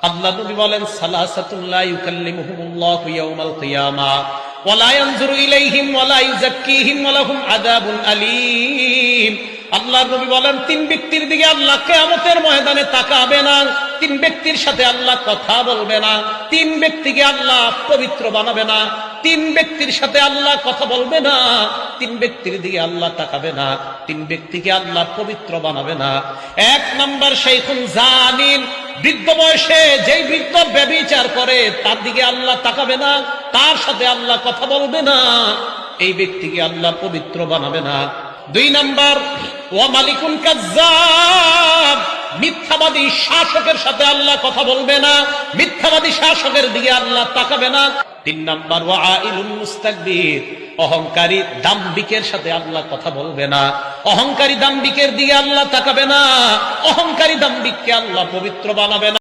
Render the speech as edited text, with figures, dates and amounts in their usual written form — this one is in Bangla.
আল্লাহ নবী বলেন, সালাসাতুল লা ইউকাল্লিমুহুমুল্লাহু ইয়াওমাল কিয়ামা ওয়া লা ইয়ানজুরু ইলাইহিম ওয়া লা ইউযাক্কিহিম ওয়া লাহুম আযাবুন আলীম। আল্লাহর নবী বলেন, তিন ব্যক্তির দিকে আল্লাহ কিয়ামতের ময়দানে তাকাবে না, তিন ব্যক্তির সাথে আল্লাহ কথা বলবে না, তিন ব্যক্তিকে আল্লাহ পবিত্র বানাবে না, তিন ব্যক্তির সাথে আল্লাহ কথা বলবে না, তিন ব্যক্তির দিকে আল্লাহ তাকাবে না, তিন ব্যক্তিকে আল্লাহ পবিত্র বানাবে না। এক নাম্বার শাইখুন জানিন, বৃদ্ধ বয়সে যেই বৃদ্ধ ব্যভিচার করে তার দিকে আল্লাহ তাকাবে না, তার সাথে আল্লাহ কথা বলবে না, এই ব্যক্তিকে আল্লাহ পবিত্র বানাবে না। দুই নাম্বার, ওয়া মালিকুন কাজ্জাব, মিথ্যাবাদী শাসকের সাথে আল্লাহ কথা বলবে না, মিথ্যাবাদী শাসকের দিকে আল্লাহ তাকাবে না। তিন নাম্বার, ওয়া আইলুন মুস্তাকবির, অহংকারী দাম্ভিকের সাথে আল্লাহ কথা বলবে না, অহংকারী দাম্ভিকের দিকে আল্লাহ তাকাবে না, অহংকারী দাম্ভিককে আল্লাহ পবিত্র বানাবে না।